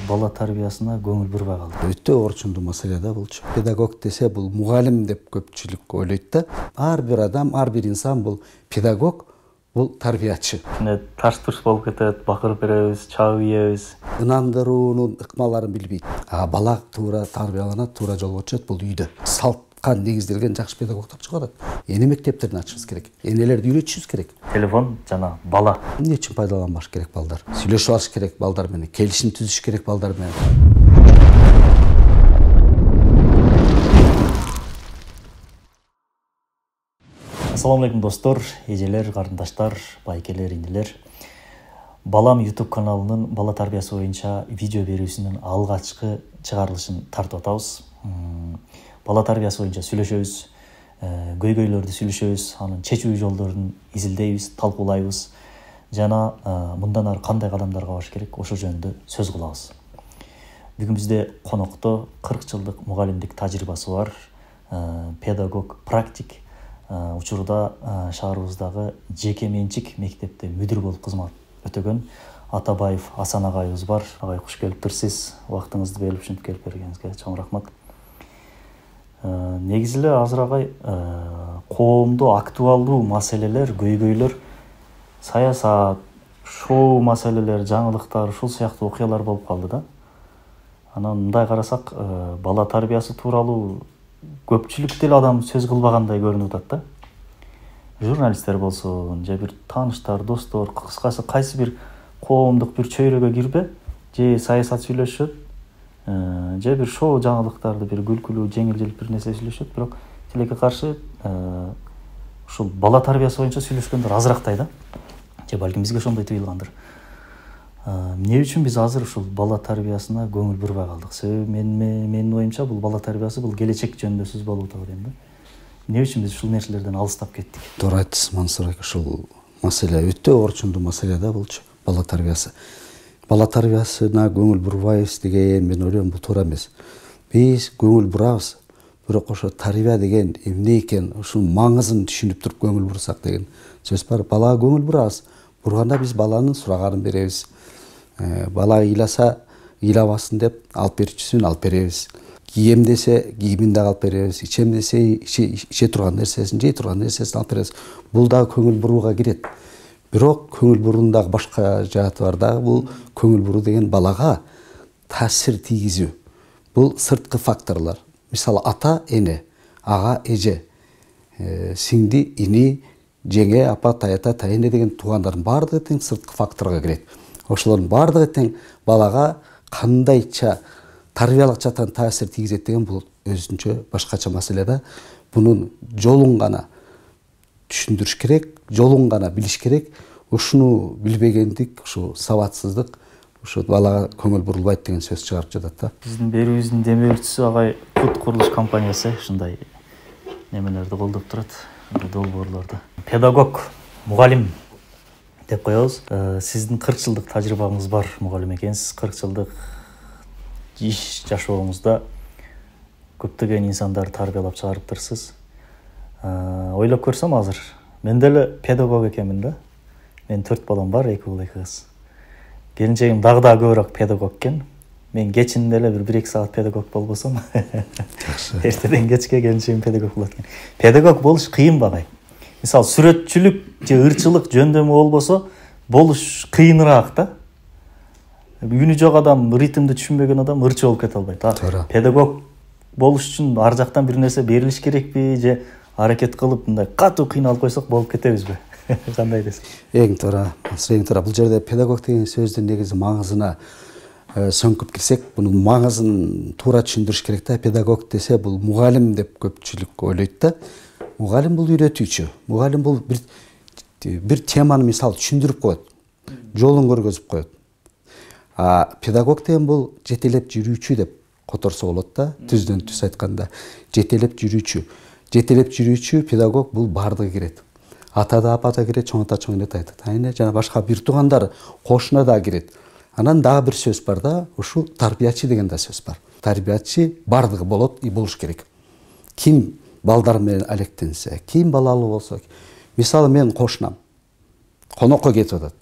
бала тарбиясына көңүл бурбай калды. Өтө орчундуу маселе да болчу. Педагог десе бул мугалим деп көпчүлүк ойлойт да. Ар бир адам, ар бир инсан бул педагог, бул тарбиячы. Тарс турс болуп кетет, бакырып беребиз, чабып ийебиз. Ынандыруунун ыкмаларын билбейт. Бала туура тарбияланат, туура жолго түшөт бул үйдө. Салтка негизделген жакшы педагогдор чыгарат. Эне мектептерин ачышыбыз керек. Энелерди үйрөтүшүбүз керек. Телефон жана бала. Эмне үчүн пайдаланбаш керек балдар? Сүйлөшүп алыш керек балдар менен, келишим түзүш керек балдар менен. Ассаламу алейкум достор, эжелер, карындаштар, байкелер, инилер. Балам YouTube каналынын бала тарбиясы боюнча видео берүүсүнүн алгачкы чыгарылышын тартып атабыз. Бала тарбиясы боюнча сүйлөшөбүз, көйгөйлөрдү сүйлөшөбүз, анын чечүү жолдорун изилдейбиз, талкуулайбыз жана мындан ары кандай кадамдарга барыш керек ошол жөнүндө сөз кылабыз. Бүгүн бизде конокто 40 жылдык мугалимдик тажрыйбасы бар педагог, практик, учурда шаарыбыздагы жеке менчик мектепте мүдүр болуп кызмат өтөгөн Атабаев Асан агайыбыз бар. Агай куш келиптирсиз. Убактыңызды бөлүп ушинтип келип бергениңизге чоң рахмат. Негизи эле азыр агай коомдо актуалдуу маселелер, көйгөйлөр, саясат, шоу маселелер, жаңылыктар, ушул сыяктуу окуялар болуп калды да. Анан мындай карасак, бала тарбиясы тууралуу көпчүлүк деле адам сөз кылбагандай көрүнүп атат да. Журналисттер болсун, же бир тааныштар, достор, кыскасы кайсы бир коомдук бир чөйрөгө кирбе, же саясат сүйлөшөт, же бир шоу жаңылыктарды, бир күлкүлүү, жеңил-желп бир нерсе сүйлөшөт, бирок тилекке каршы ушул бала тарбиясы боюнча сүйлөшкөндөр азырактай да. Же балким бизге ошондой тыйылгандыр. Эмне үчүн биз азыр ушул бала тарбиясына көңүл бурбай калдык? Себеби менин оюмча бул бала тарбиясы бул келечек жөнүндө сөз болуп атат дейм да. Эмне үчүн биз ушул нерселерден алыстап кеттик? Туура айттыңыз, Мансур ака, ушул маселе өтө орчундуу маселе да болчу, бала тарбиясы. Бала тарбиясына көңүл бурбайбыз деген мен ойлойм бул туура эмес. Биз көңүл бурабыз, бирок ошо тарбия деген эмне экен, ушунун маңызын түшүнүп туруп көңүл бурсак деген сөз бар. Балага көңүл бурабыз. Бурганда биз баланын сураганын беребиз. Бала ыйласа, ыйлабасын деп алып берүүчүсүн алып беребиз. Кийем десе, кийимин да алып беребиз. Ичем десе, иче турган нерсесин, жей турган нерсесин алып беребиз. Бул дагы көңүл бурууга кирет. Бирок көңүл буруунун дагы башка жааты бар да. Бул көңүл буруу деген балага таасир тийгизүү. Бул сырткы факторлор. Мисалы ата, эне, ага, эже, сиңди, ини, жеңе, апа, таята, тайене деген туугандардын баардыгы тең сырткы факторго кирет. Ошолордун баардыгы тең балага кандайча тарбиялык жактан таасир тийгизет деген бул өзүнчө башкача маселе да. Бунун жолун гана түшүндүрүш керек, жолун гана билиш керек. Ушуну билбегендик, ушу сабатсыздык ушу балага көңүл бурулбайт деген сөз чыгарып жатат да. Биздин берүүбүздүн демеушүсү агай Кут курулуш компаниясы ушундай немелерди колдоп турат, долбоорлорду. Педагог, мугалим деп коебуз. Сиздин 40 жылдык тажрыйбаңыз бар, мугалим экенсиз. 40 жылдык иш жашооңузда көптөгөн инсандарды тарбиялап чыгарыптырсыз. Ойлоп көрсөм азыр мен деле педагог экенмин да. Мен 4 балам бар, 2 уул 2 кыз. Келинчегим дагы да көбүрөөк педагог экен. Мен кечинде эле бир 1-2 саат педагог болбосом, эртеден кечке келинчегим педагог болот экен. Педагог болуш кыйын багай. Мисалы сүрөтчүлүк же ырчылык жөндөмү болбосо болуш кыйыныраак да. Үнү жок адам, ритмди түшүнбөгөн адам ырчы болуп кете албайт. Педагог болуш үчүн ар жактан бир нерсе берилиш керекпи же аракет кылып мындай катуу кыйналып койсок болуп кетебизби? Кандай дейсиз? Эң туура, эң туура. Бул жерде педагог деген сөздүн негизи маңызына сөңкүп кирсек, бунун маңызын туура түшүндүрүш керек да. Педагог десе бул мугалим деп көпчүлүк ойлойт да. Мугалим бул үйрөтүүчү. Мугалим бул бир теманы мисалы түшүндүрүп коет, жолун көргөзүп коет. Педагог деген бул жетелеп жүрүүчү деп которсо болот да. Түздөн түз айтканда, жетелеп жүрүүчү. Жетелеп жүрүүчү педагог бул баардыгы кирет. Ата да, апа да кирет, чоң ата, чоң эне, тайта, тайене жана башка бир туугандар кошуна да кирет. Анан дагы бир сөз бар да, ушу тарбиячы деген да сөз бар. Тарбиячы баардыгы болот и болуш керек. Ким балдар менен алектенсе, ким балалуу болсо, мисалы мен кошунам, конокко кетип атат,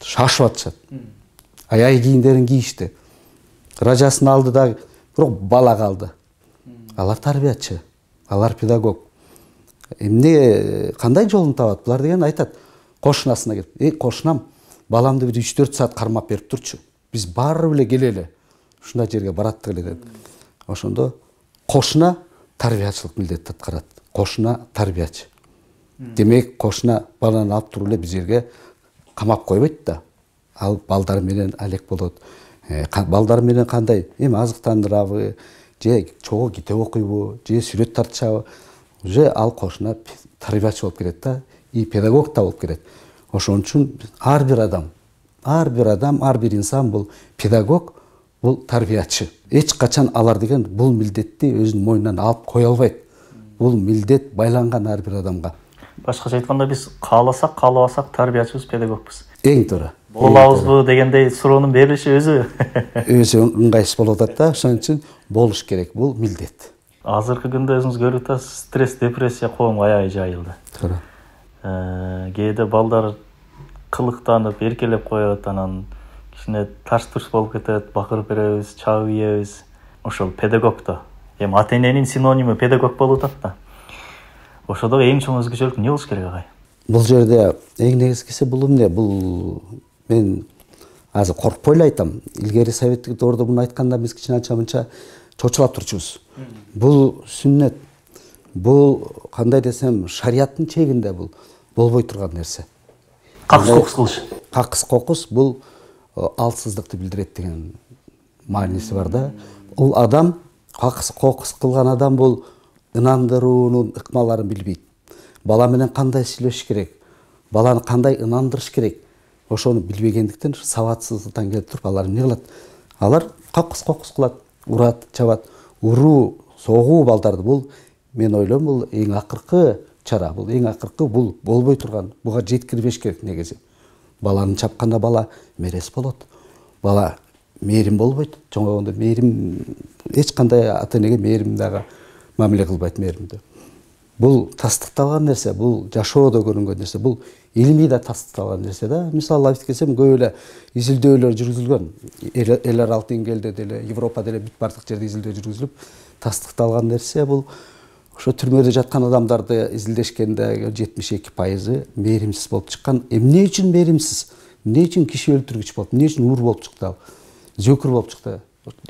шашып атышат, аяй кийимдерин кийишти, ражасын алды да, бирок бала калды. Алар тарбиячы, алар педагог. Эмне кандай жолун табат? Булар деген айтат кошунасына келип, "Эй, кошунам, баламды бир 3-4 саат кармап берип турчу. Биз баары эле келели. Ушундай жерге барат эле" деп. Ошондо кошуна тарбиячылык милдетти аткарат. Кошуна тарбиячы. Демек, кошуна баланы алып туруп эле бир жерге камап койбойт да. Ал балдар менен алек болот. Балдар менен кандай? Эми азыктандырабы, же чогуу китеп окуйбу, же сүрөт тартышабы? Уже ал кошуна тарбиячы болуп кетет да, и педагог да болуп кетет. Ошон үчүн ар бир адам, ар бир инсан бул педагог, бул тарбиячы. Эч качан алар деген бул милдетти өзүнүн мойнунан алып кое албайт. Бул милдет байланган ар бир адамга. Башкача айтканда биз кааласак, каалабасак тарбиячыбыз, педагогбуз. Эң туура. Болобузбу дегендей суроонун берилиши өзү ыңгайсыз болуп атат да, ошон үчүн болуш керек, бул милдет. Азыркы күндө өзүңүз көрүп атасыз, стресс, депрессия коомго аябай жайылды. Туура. Кээде балдар кылыктанып, эркелеп коет, анан кичине тарс-турс болуп кетет, бакырып беребиз, чабып ийебиз. Ошол педагог да. Эми ата-эненин синониму педагог болуп атат да. Ошодо эң чоң өзгөчөлүк эмне болуш керек, агай? Бул жерде эң негизгиси бул эмне? Бул мен азыр коркпой эле айтам. Илгери советтик доордо муну айтканда биз кичине анча-мынча чочулап турчубуз. Бул сүннөт. Бул кандай десем, шарияттын чегинде бул болбой турган нерсе. Какыс-кокус кылыш. Какыс-кокус бул алсыздыкты билдирет деген мааниси бар да. Бул адам какыс-кокус кылган адам бул ынандыруунун ыкмаларын билбейт. Бала менен кандай сүйлөшүш керек, баланы кандай ынандырыш керек, ошону билбегендиктен сабатсыздыктан келип туруп алар эмне кылат? Алар какыс-кокус кылат, урат, чабат. Уруу, согуу балдарды бул мен ойлойм бул эң акыркы чара, бул эң акыркы, бул болбой турган, буга жеткирбеш керек негизи. Баланы чапканда бала мерес болот. Бала мээрим болбойт. Чоңойгондо мээрим эч кандай ата-энеге мээрим дагы мамиле кылбайт мээримдүү. Бул тастыкталган нерсе, бул жашоодо көрүнгөн нерсе, бул илимий да тастыкталган нерсе да. Мисалы айтып кетсем, көп эле изилдөөлөр жүргүзүлгөн. Эл аралык деңгээлде деле, Европада деле бүт бардык жерде изилдөө жүргүзүлүп, тастыкталган нерсе бул ошо түрмөдө жаткан адамдарды изилдешкенде 72% мээримсиз болуп чыккан. Эмне үчүн мээримсиз? Эмне үчүн киши өлтүргүч болуп, эмне үчүн ур болуп чыкты ал? Зөкүр болуп чыкты.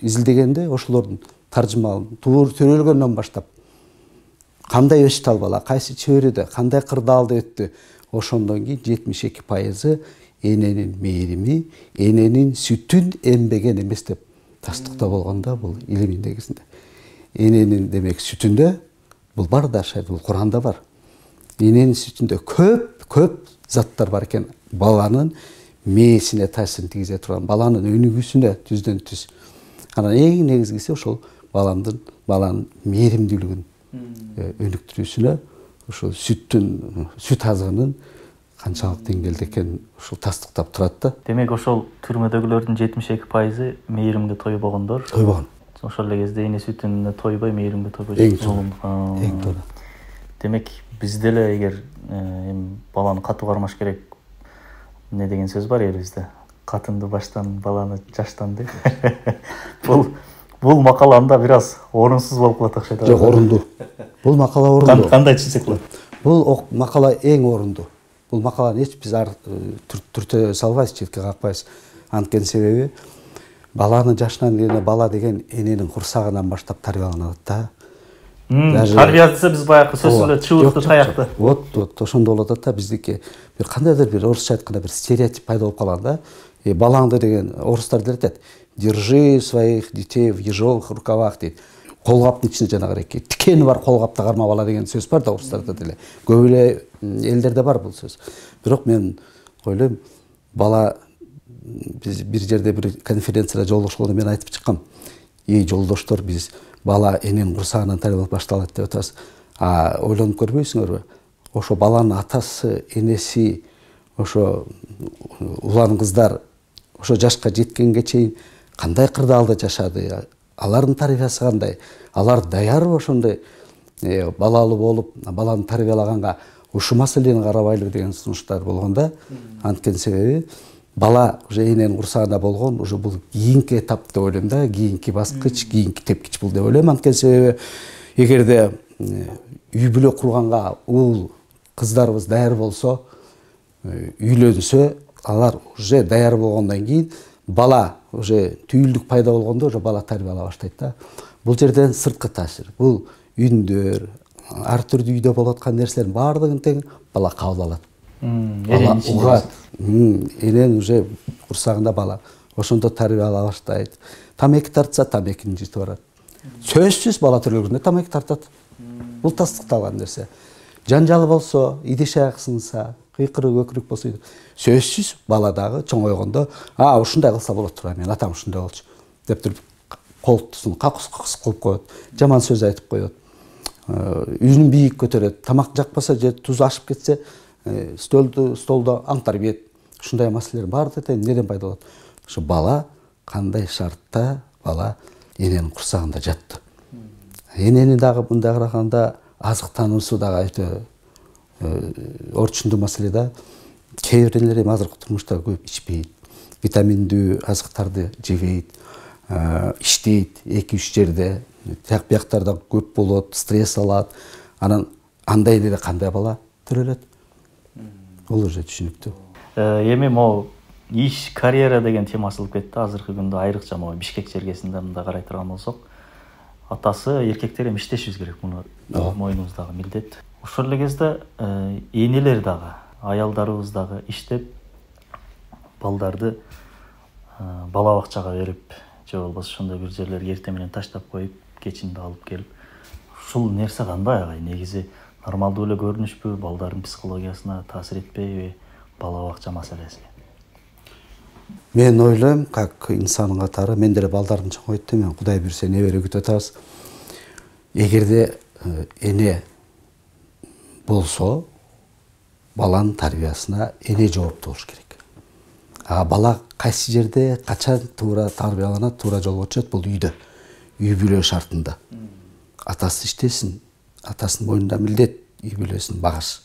Изилдегенде ошолордун таржымалын төрөлгөндөн баштап кандай өстү ал бала, кайсы чөйрөдө, кандай кырдаалды өттү. Ошондон кийин 72% эненин мээрими, эненин сүтүн эмбеген эмес деп тастыктоо болгондо бул илимий негизинде. Эненин демек сүтүндө бул бар да, бул Куранда бар. Эненин сүтүндө көп заттар бар экен. Баланын мээсине таасирин тийгизе турган, баланын өнүгүүсүнө түздөн түз. Анан эң негизгиси ошол баланын мээримдүүлүгүн өнүктүрүүсүнө, ошол сүт азыгынын канчалык деңгээлде экенин ушул тастыктап турат да. Демек ошол түрмөдөгүлөрдүн 72% мээримге тойбогондор. Тойбогон. Ошол эле кезде эне сүтүнө тойбой, мээримге тойбой. Эң туура. Демек биз деле эгер баланы катуу кармаш керек, эмне деген сөз бар элибизде? Катынды баштан, баланы жаштан деп. Бул макаланда бир аз орунсуз болуп калат окшойт. Жок, орундуу. Бул макала орундуу. Кандай түшүнсөк болот? Бул макала эң орундуу. Бул макаланы эч биз түртө салбайбыз, четке какпайбыз. Анткени себеби баланы жашынан эле бала деген эненин курсагынан баштап тарбияланат да. Тарбия десе биз баягы сөз эле чыбыкты, таякты. Вот ошондо болот да, биздики бир кандайдыр бир орусча айтканда бир стереотип пайда болуп калган да. Балаңды деген орустар айтат, держи своих детей в ежовых рукавах дейт. Колгаптын ичинде жанагы тикени бар колгапта кармап ала деген сөз бар да орустарда деле. Көп эле элдерде бар бул сөз. Бирок мен ойлойм, бала биз бир жерде бир конференцияда жолугушканда мен айтып чыккам. Жолдоштор, биз бала эненин курсагынан тарбиялап башталат деп атабыз. Ойлонуп көрбөйсүңөрбү? Ошо баланын атасы, энеси, ошо улан кыздар ошо жашка жеткенге чейин кандай кырдаалда жашады? Алардын тарбиясы кандай? Алар даярбы ошондой балалуу болуп, баланы тарбиялаганга? Ушу маселени карабайлы деген сунуштар болгон да. Анткени себеби бала уже эненин курсагында болгон, уже бул кийинки этап деп ойлойм да, кийинки баскыч, кийинки тепкич бул деп ойлойм. Анткени себеби эгерде үй бүлө курганга уул кыздарыбыз даяр болсо, үйлөнсө, алар уже даяр болгондон кийин бала уже түйүлдүк пайда болгондо уже бала тарбиялай баштайт да. Бул жерден сырткы таасир. Бул үндөр, ар түрдүү үйдө болуп аткан нерселердин баардыгын тең бала кабыл алат. Бала угат. Энен уже курсагында бала. Ошондо тарбиялай баштайт. Тамеки тартса, тамекини житип барат. Сөзсүз бала төрөлгөндө тамеки тартат. Бул тастыкталган нерсе. Жанжал болсо, идиш аяк сынса, кыйкырык өкүрүк болсо, сөзсүз бала дагы чоңойгондо, ушундай кылса болот тура, мен атам ушундай болчу деп туруп колтусун какус кылып коет, жаман сөз айтып коет. Үйүнүн бийик көтөрөт, тамак жакпаса же туз ашып кетсе, столдо аңтарып ийет. Ушундай маселелер баардыгы неден пайда болот? Ошо бала кандай шартта бала эненин курсагында жатты. Энени дагы мындай караганда азыктануусу дагы өтө орчундуу маселе да. Кээ бирлер эми азыркы турмушта көп ичпейт, витаминдүү азыктарды жебейт, иштейт 2-3 жерде, тияк бияктарда көп болот, стресс алат. Анан андай эле кандай бала төрөлөт? Бул уже түшүнүктүү. Эми могу иш, карьера деген тема ачылып кетти. Азыркы күндө айрыкча могу Бишкек жергесинде мындай карай турган болсок, атасы, эркектер эми иштешибиз керек, муну мойнубуздагы милдет. Ошол эле кезде энелер дагы, аялдарыбыз дагы иштеп, балдарды бала бакчага берип, же болбосо ошондой бир жерлерге эртең менен таштап коюп, кечинде алып келип, ушул нерсе кандай агай? Негизи нормалдуу эле көрүнүшпү, балдардын психологиясына таасир этпейби бала бакча маселеси? Мен ойлойм, как инсан катары, мен деле балдардын чоңойт, мен Кудай буйрса небере күтүп атабыз. Эгерде эне болсо, баланын тарбиясына эне жооптуу болуш керек. Бала кайсы жерде, качан туура тарбияланат, туура жолго чыгат, бул үйдө, үй бүлө шартында. Атасы иштесин, атасынын мойнунда милдет үй бүлөсүн багыш.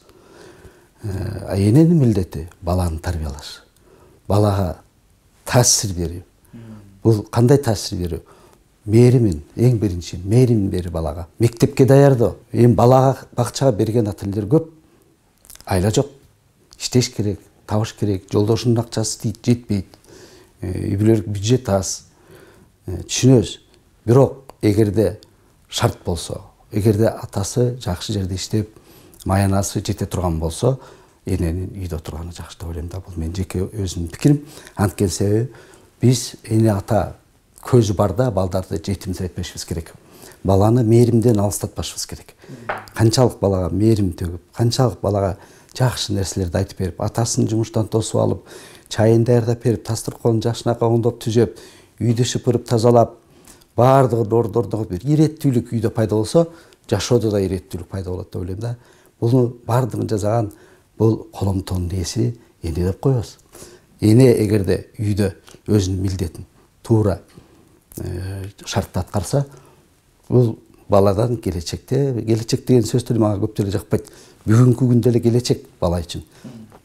Эненин милдети баланы тарбиялаш. Балага таасир берүү. Бул кандай таасир берүү? Мээримин, эң биринчи мээримин берүү балага. Мектепке даярдоо. Эми балага бакчага берген ата-энелер көп. Айла жок. Иштеш керек, табыш керек, жолдошунун акчасы жетпейт. Үй бүлөлүк бюджет аз. Түшүнөбүз. Бирок эгерде шарт болсо, эгерде атасы жакшы жерде иштеп, маянасы жете турган болсо, эненин үйдө турганы жакшы деп ойлойм да. Бул менин жеке өзүмдүн пикирим. Анткени себеби биз эне ата көзү барда балдарды жетимсиретпешибиз керек. Баланы мээримден алыстатпашыбыз керек. Канчалык балага мээрим төгүп, канчалык балага жакшы нерселерди айтып берип, атасын жумуштан тосуп алып, чайын даярдап берип, дасторконун жакшынакай оңдоп түзөп, үйдү шыпырып тазалап, баардыгын ордордон бир иреттүүлүк үйдө пайда болсо, жашоодо да иреттүүлүк пайда болот деп ойлойм да. Буну баардыгын жасаган бул коломтонун ээси эне деп коебуз. Эне эгерде үйдө өзүнүн милдетин туура шартта аткарса, бул баладан келечек деген сөз деле мага көп деле жакпайт. Бүгүнкү күндө эле келечек бала үчүн.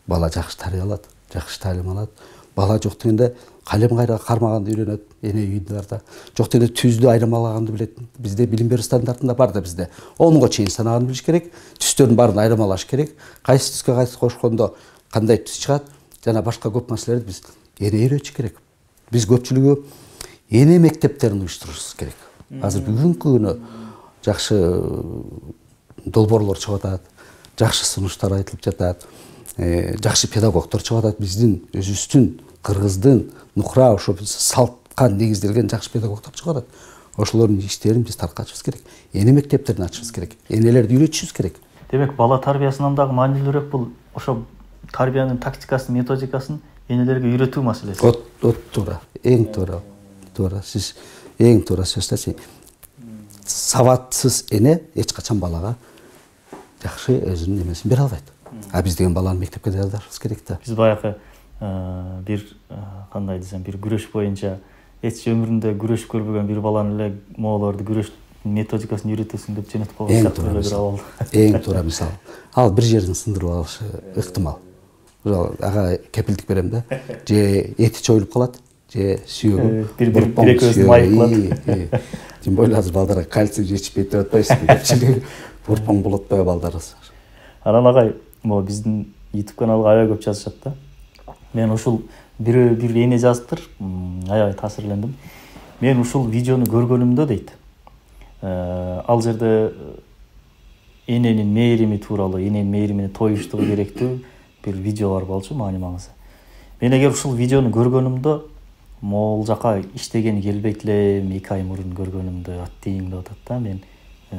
Бала жакшы тарбиялат, жакшы таалим алат. Бала жок дегенде калем кармаганды үйрөнөт, эне үйдө барда. Жок дегенде түздү айырмалаганды билет. Бизде билим берүү стандартында бар да бизде. 10го чейин санаганды билиш керек, түстөрдүн баарын айырмалаш керек. Кайсы түскө кайсы кошкондо кандай түс чыгат, жана башка көп маселелерди биз эне үйрөтүш керек. Биз көпчүлүгү эне мектептерин уюштурушубуз керек. Азыр бүгүнкү күнү жакшы долбоорлор чыгып атат, жакшы сунуштар айтылып жатат, жакшы педагогдор чыгып атат. Биздин өзүбүздүн кыргыздын нукра ошо салтка негизделген жакшы педагогдор чыгып атат. Ошолордун иштерин биз таркатышыбыз керек. Эне мектептерин ачышыбыз керек. Энелерди үйрөтүшүбүз керек. Демек, бала тарбиясынан дагы маанилүүрөөк бул ошо тарбиянын тактикасын, методикасын энелерге үйрөтүү маселеси. Туура, эң туура. Сиз эң туура сөз айтасыз. Сабатсыз эне эч качан балага жакшы өзүнүн эмесин бере албайт. Биз деген баланы мектепке даярдашыбыз керек да. Биз баягы бир кандай десем, бир күрөш боюнча эч өмүрүндө күрөш көрбөгөн бир баланы эле моолорду күрөш методикасын үйрөтөсүң деп жөнөтүп койгон сыяктуу эле бир абал. Эң туура мисал. Ал бир жерин сындырып алышы ыктымал. ага кепилдик берем да. Же эти чоюлуп калат, же сүйөгү бир экөөсүн майып калат. Тем более азыр балдарга кальций жетишпей туруп атпайсызбы? Көпчүлүгү бурпоң болуп атпайбы балдарыбыз? Анан агай, могу биздин YouTube каналга аябай көп жазышат да. Мен ушул бир эне жазыптыр, аябай таасирлендим. Мен ушул видеону көргөнүмдө дейт. Ал жерде эненин мээрими тууралуу, эненин мээримине тоюштугу керектүү бир видео бар болчу, маани маңызы. Мен эгер ушул видеону көргөнүмдө, могул жака иштегени келбейт элем, 2 ай мурун көргөнүмдө аттейин деп атат да. Мен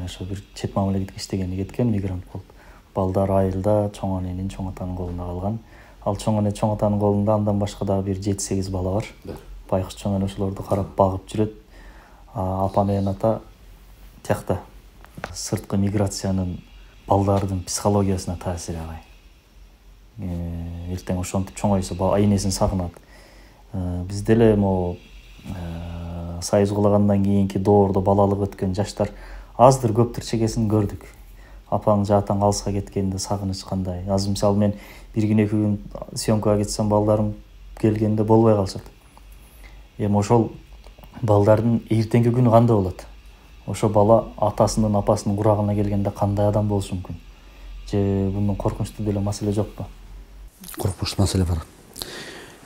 ошо бир чет мамлекетке иштегени кеткен, мигрант болуп. Балдар айылда, чоң аненин, чоң атанын колунда калган. Ал чоң ане, чоң атанын колунда андан башка дагы бир 7-8 бала бар. Байкуш чоң ане ошолорду карап багып жүрөт. Апа менен ата тиякта сырткы миграциянын балдардын психологиясына таасири агай. Эртең ошентип чоңойсо энесин сагынат. Биз деле могу союз кулагандан кийинки доордо балалык өткөн жаштар аздыр көптүр чекесин көрдүк. Апаң же атаң алыска кеткенде сагыныч кандай. Азыр мисалы мен бир күн 2 күн съемкага кетсем, балдарым келгенде болбой калышат. Эми ошол балдардын эртеңки күнү кандай болот? Ошо бала атасынын, апасынын курагына келгенде кандай адам болушу мүмкүн? Же мунун коркунучтуу деле маселе жокпу? Коркунучтуу маселе бар.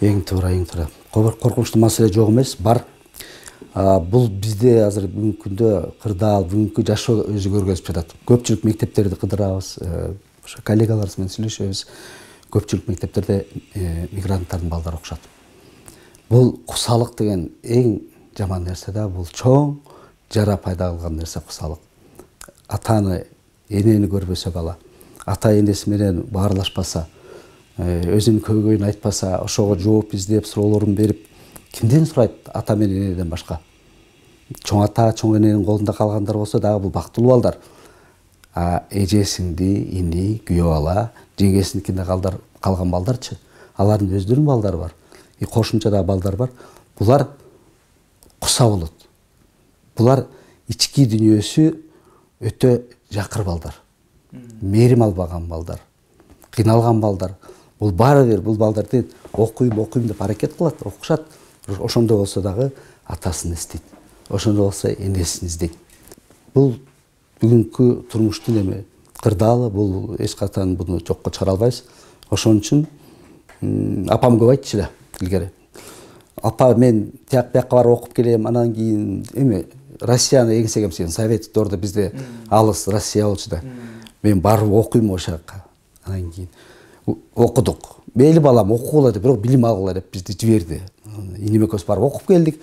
Эң туура. Коркунучтуу маселе жок эмес, бар. Бул бизде азыр бүгүнкү күндө кырдаал, бүгүнкү жашоо өзү көргөзүп жатат. Көпчүлүк мектептерди кыдырабыз, ошо коллегаларыбыз менен сүйлөшөбүз. Көпчүлүк мектептерде мигранттардын балдары окушат. Бул кусалык деген эң жаман нерсе да, бул чоң жара пайда кылган нерсе кусалык. Атаны, энени көрбөсө бала, ата энеси менен баарлашпаса, өзүнүн көйгөйүн айтпаса, ошого жооп издеп, суроолорун берип, кимден сурайт ата менен энеден башка? Чоң ата, чоң эненин колунда калгандар болсо дагы бул бактылуу балдар. Эжесинди, ини, күйөө бала, жеңгесиникинде калган балдарчы? Алардын өздөрүнүн балдары бар. Кошумча дагы балдар бар. Булар куса болот. Булар ички дүйнөсү өтө жакыр балдар. Мээрим албаган балдар. Кыйналган балдар. Бул баары бир бул балдарды окуйм деп аракет кылат, окушат. Ошондо болсо дагы атасын издейт. Ошондо болсо энесин издейт. Бул бүгүнкү турмуштун эми кырдаалы, бул эч качан буну жокко чыгара албайбыз. Ошон үчүн апам көп айтчу эле илгери. Апа, мен тияк бияка барып окуп келем, анан кийин эми Россияны эңсегем сен, Совет дордо бизде алыс Россия болчу да. Мен барып окуйм ошол жака. Анан кийин окудук. Мейли балам окугула деп, бирок билим алгыла деп бизди жиберди. Инем экөөбүз барып окуп келдик.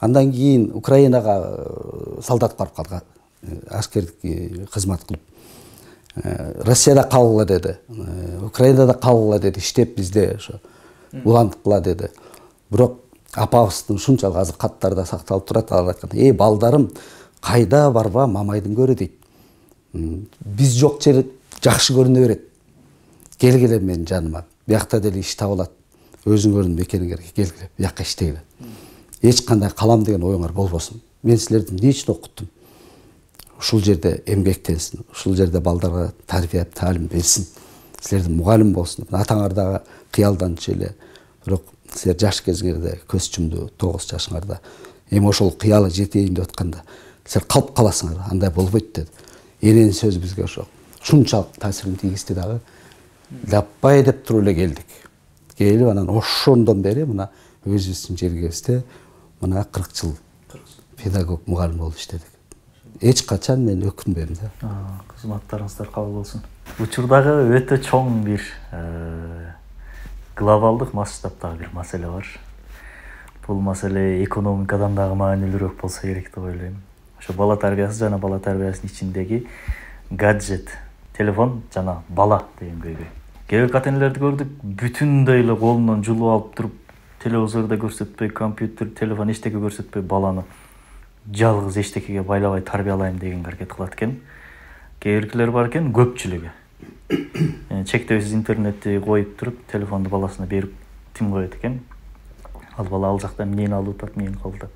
Андан кийин Украинага солдат барып калган. Аскердик кызмат кылып. Россияда калгыла деди. Украинада калгыла деди. Иштеп бизде ошо уландыкла деди. Бирок апабыздын ушунчалык азыр каттарда сакталып турат. Алар айткан: балдарым, кайда барба мамайдын көрү" дейт. Биз жок жер жакшы көрүнө берет. Келгиле менин жаныма. Биякта деле иш табылат. Өзүңөрдүн мекениңерге келгиле, бияка иштегиле. Эч кандай калам деген оюңар болбосун. Мен силерди эмне үчүн окуттум? Ушул жерде эмгектенсин, ушул жерде балдарга тарбия, таалим берсин. Силердин мугалим болсун. Атаңар дагы кыялданчу эле. Бирок силер жаш кезиңерде көз чумду, 9 жашыңарда. Эми ошол кыялы жетейин деп атканда, силер калып каласыңар. Андай болбойт деди. Эненин сөзү бизге ушунчалык таасирин тийгизди дагы. Лаппай деп туруп эле келдик. Келип анан ошондон бери мына өзүбүздүн жергибизде мына 40 жыл педагог мугалим болуп иштедик. Эч качан мен өкүнбөйм да. Кызматтарыңыздар кабыл болсун. Учурдагы өтө чоң бир глобалдык масштабтагы бир маселе бар. Бул маселе экономикадан дагы маанилүүрөөк болсо керек деп ойлойм. Ошо бала тарбиясы жана бала тарбиясынын ичиндеги гаджет, телефон жана бала деген көйгөй. Кээ бир ата-энелерди көрдүк, бүтүндөй эле колунан жулуп алып туруп, телевизордо көрсөтпөй, компьютер, телефон эчтеке көрсөтпөй баланы жалгыз эчтекеге байлабай тарбиялайм деген аракет кылат экен. Кээ биркилер бар экен, көпчүлүгү. Чектөөсүз интернетти коюп туруп, телефонду баласына берип тим коет экен. Ал бала ал жакта эмнени алып атат, эмнени кабыл.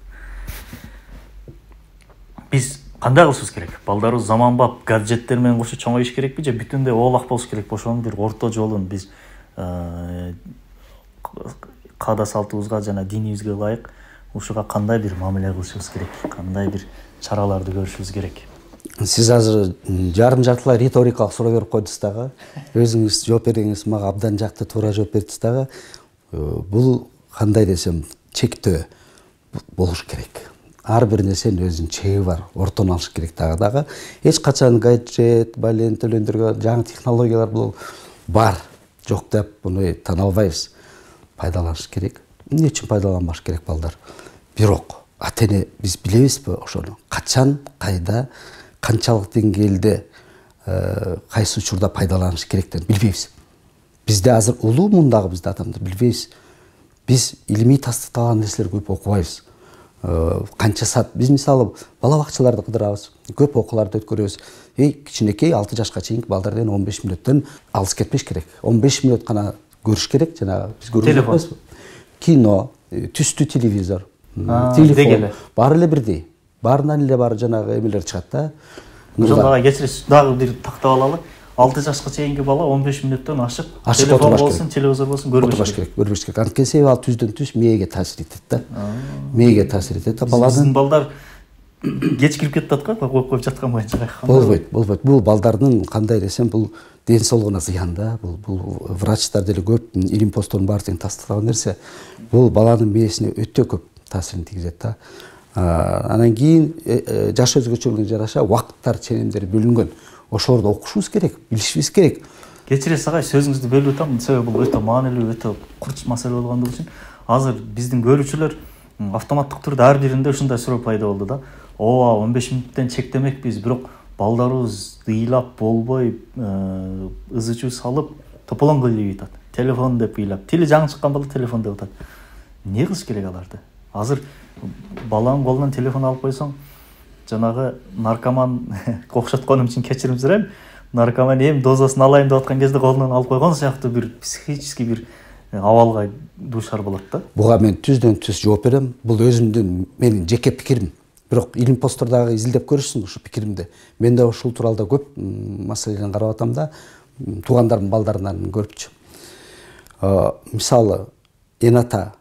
Биз кандай кылышыбыз керек? Балдарыбыз заманбап гаджеттер менен кошо чоңоюш керекпи же бүтүндөй оолак болуш керекпи? Ошонун бир орто жолун биз каада салтыбызга жана динибизге ылайык ушуга кандай бир мамиле кылышыбыз керек, кандай бир чараларды көрүшүбүз керек? Сиз азыр жарым жартылай риторикалык суроо берип койдуңуз дагы. Өзүңүз жооп бергениңиз мага абдан жакты, туура жооп бердиңиз дагы. Бул кандай десем, чектөө болуш керек. Ар бир нерсенин өзүнүн чеги бар, ортон алыш керек дагы. Эч качан гаджет, төлөндүргөн жаңы технологиялар бул бар, жок деп буну тана албайбыз. Пайдаланыш керек. Эмне үчүн пайдаланбаш керек балдар? Бирок ата-эне биз билебизби ошону? Качан, кайда, канчалык деңгээлде, кайсы учурда пайдаланыш керектен билбейбиз. Бизде азыр улуу мундагы бизде адамдар билбейбиз. Биз илимий тастыкталган нерселер көп окубайбыз. Канча саат биз мисалы бала бакчаларды кыдырабыз, көп окууларды өткөрөбүз. Кичинекей 6 жашка чейинки балдардан 15 мүнөттөн алыс кетпеш керек. 15 мүнөт гана көрүш керек, жанагы биз көрөбүз. Кино, түстүү телевизор, телефон, баары эле бирдей. Баарынан эле бар жанагы эмелер чыгат да. Ошондо кечиресиз, дагы бир тактап алалы. 6 жашка чейинки бала 15 мүнөттөн ашык телефон болсун, телевизор болсун көрбөш керек. Көрбөш керек. Анткени себеби ал түздөн түз мээге таасир этет да. Мээге таасир этет. Биздин балдар кеч кирип кетет го, коюп жаткан боюнча кайткан. Болбойт. Бул балдардын кандай десем, бул ден соолугуна зыян да. Бул врачтар деле көп илим посттордун баардыгын тастыктаган нерсе. Бул баланын мээсине өтө көп таасирин тийгизет да. Анан кийин жаш өзгөчөлүгүнө жараша убакыттар, ченемдер бөлүнгөн. Ошолорду окушубуз керек, билишибиз керек. Кечиресиз агай, сөзүңүздү бөлүп атам, себеби бул өтө маанилүү, өтө курч маселе болгондугу үчүн азыр биздин көрүүчүлөр автоматтык түрдө ар биринде ушундай суроо пайда болду да. 15 мүнөттөн чектемекпиз, бирок балдарыбыз ыйлап болбой, ызы чуу салып, тополоң келип атат. Телефон деп ыйлап, тили жаңы чыккан бала телефон деп атат. Не кылыш керек аларды? Азыр баланын колунан телефон алып койсоң, жанагы наркоман окшотконум үчүн кечирим сурайм. Наркоман дозасын алайын деп аткан кезде колунан алып койгон сыяктуу бир психический бир абалга дуушар болот да. Буга мен түздөн түз жооп берем. Бул өзүмдүн менин жеке пикирим. Бирок илим посттордогу изилдеп көрүшсүн ушу пикиримди. Мен да ушул тууралда көп маселени карап атам да, туугандардын балдарынан көрүпчү. Мисалы, эната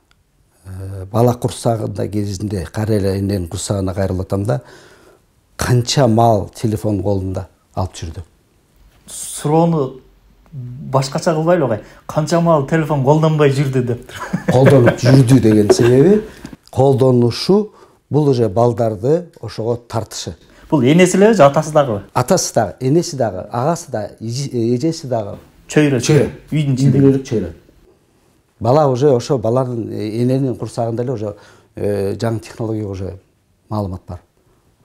бала курсагында кезинде кара эле эненин курсагына кайрылып атам да, канча маал телефон колунда алып жүрдү. Суроону башкача кылбайлы агай. Канча маал телефон колдонбой жүрдү дептир. Колдонуп жүрдү деген себеби колдонушу бул уже балдарды ошого тартышы. Бул энеси эле же атасы дагы? Атасы дагы, энеси дагы, агасы да, эжеси дагы. Чөйрө. Үйдүн ичинде чөйрө. Бала уже ошо баланын эненин курсагында эле уже жаңы технология уже маалымат бар.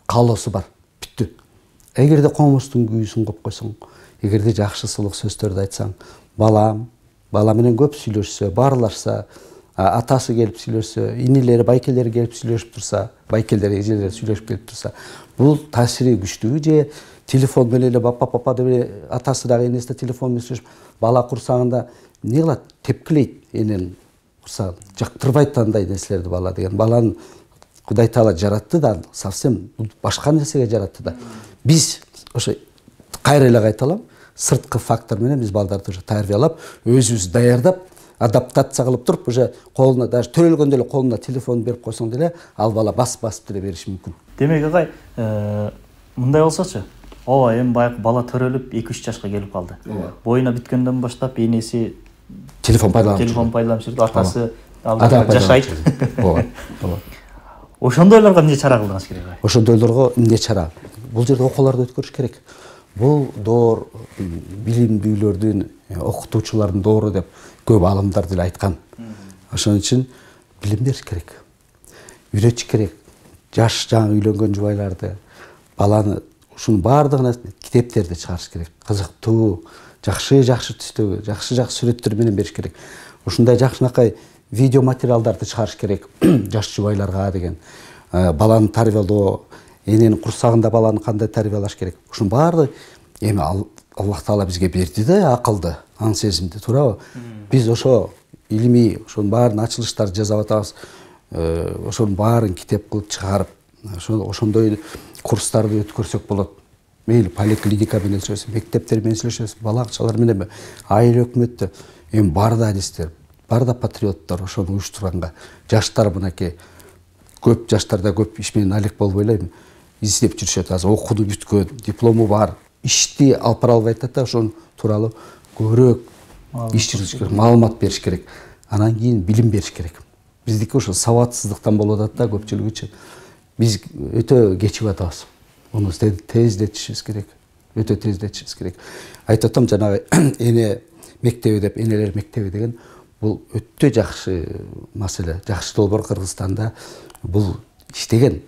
Каалоосу бар. Бүттү. Эгерде комуздун күйүүсүн коюп койсоң, эгерде жакшы сулук сөздөрдү айтсаң, бала менен көп сүйлөшсө, баарлашса, атасы келип сүйлөшсө, инилери, байкелери келип сүйлөшүп турса, байкелери, эжелери сүйлөшүп келип турса, бул таасири күчтүү. Же телефон менен эле папа деп эле атасы дагы энеси да телефон менен сүйлөшүп, бала курсагында не кылат? Тепкилейт эненин курсагын. Жактырбайт андай нерселерди бала деген. Баланын Кудай Таала жаратты да, совсем башка нерсеге жаратты да. Биз ошо кайра эле кайталам, сырткы фактор менен биз балдарды уже тарбиялап, өзүбүз даярдап, адаптация кылып туруп, уже колуна даже төрөлгөндө эле колуна телефон берип койсоң деле, ал бала басып деле бериши мүмкүн. Демек агай, мындай болсочу, эми баягы бала төрөлүп 2-3 жашка келип калды. Боюна бүткөндөн баштап энеси телефон пайдаланып жүрдү, атасы жашайт. Ошондойлорго эмне чара кылдыңыз керек? Ошондойлорго эмне чара? Бул жерде окууларды өткөрүш керек. Бул доор билимдүүлөрдүн, окутуучулардын доору деп көп алымдар деле айткан. Ошон үчүн билим бериш керек. Үйрөтүш керек. Жаш жаңы үйлөнгөн жубайларды, баланы ушунун баардыгына китептерди чыгарыш керек. Кызыктуу, жакшы түстөгү, жакшы сүрөттөр менен бериш керек. Ушундай жакшынакай видео материалдарды чыгарыш керек жаш жубайларга деген. Баланы тарбиялоо, эненин курсагында баланы кандай тарбиялаш керек. Ушунун баары эми Аллах Таала бизге берди да акылды, аң сезимди, туурабы? Биз ошо илимий ошонун баарын ачылыштарды жасап атабыз. Ошонун баарын китеп кылып чыгарып, ошондой курстарды өткөрсөк болот. Мейли поликлиника менен сүйлөшөбүз, мектептер менен сүйлөшөбүз, бала акчалар менен, айыл өкмөттө. эми бар да адистер, бар да патриоттор ошону уюштурганга жаштар мынакей көп жаштарда көп иш менен алек болуп ойлойм. Издеп жүрүшөт, азыр окууну бүткөн, диплому бар, ишти алып бара албай атат да ошон тууралуу көбүрөөк иш жүргүзүш керек, маалымат бериш керек. Анан кийин билим бериш керек. Биздики ошо сабатсыздыктан болуп атат да көпчүлүгүчү. Биз өтө кечигип атабыз. Муну тездетишибиз керек. Өтө тездетишибиз керек. Айтып атам жанагы эне мектеби деп, энелер мектеби деген бул өтө жакшы маселе. Жакшы долбоор Кыргызстанда бул иштеген.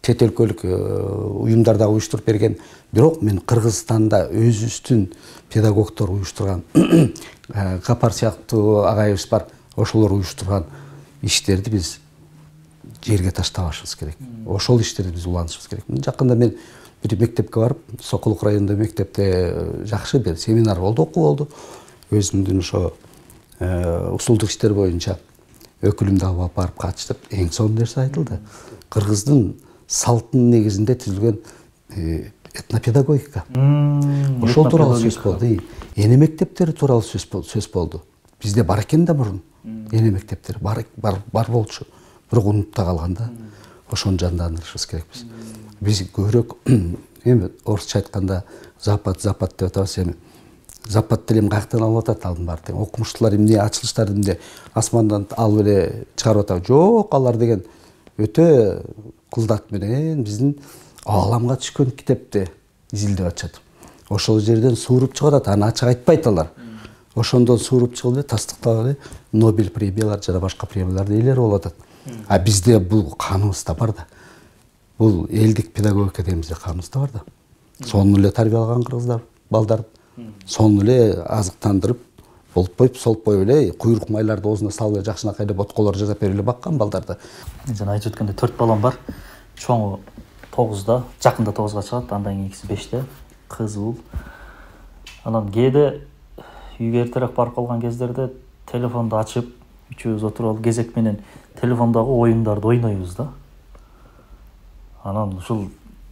Чет өлкөлүк уюмдарда уюштуруп берген. Бирок мен Кыргызстанда өзүбүздүн педагогдор уюштурган Капар сыяктуу агайыбыз бар. Ошолор уюштурган иштерди биз жерге таштабашыбыз керек. Ошол иштерди биз уланышыбыз керек. Жакында мен бир мектепке барып, Сокулук районунда мектепте жакшы бир семинар болду, окуу болду. Өзүмдүн ошо усулдук иштер боюнча өкүлүмдү алып барып катыштып, эң сонун нерсе айтылды. Кыргыздын салтынын негизинде түзүлгөн этнопедагогика. Ошол тууралуу сөз болду. Эне мектептери тууралуу сөз болду. Бизде бар экен да мурун. Эне мектептери бар болчу. Бирок унутуп калганда ошону жандандырышыбыз керекпиз. Биз көбүрөөк эми орусча айтканда запад деп атабыз эми. Запад делем каяктан алып атат алдын баары тең. Окумуштуулар эмне, ачылыштар эмне асмандан алып эле чыгарып атат. Жок, алар деген өтө кылдат менен биздин ааламга түшкөн китепти изилдеп атышат. Ошол жерден сууруп чыгып атат, аны ачык айтпайт алар. Ошондон сууруп чыгып эле тастыктап эле Нобель премиялар жана башка премиялардын ээлери болуп атат. А бизде бул каныбызда бар да. Бул элдик педагогика деген бизде каныбызда бар да. Сонун эле тарбиялаган кыргыздар, балдар. Сонун эле азыктандырып, болтпойп, солтпой эле куйрук майларды оозуна салып эле жакшынакай эле ботколор жасап берип эле баккан балдарды. Жана айтып өткөндө 4 балам бар. Чоңу 9да, жакында 9га чыгат, андан кийинкиси 5те, кыз уул. Анан кээде үйгө эртерээк барып калган кездерде телефонду ачып, үчөөбүз отуруп алып кезек менен телефондогу оюндарды ойнойбуз да. Анан ушул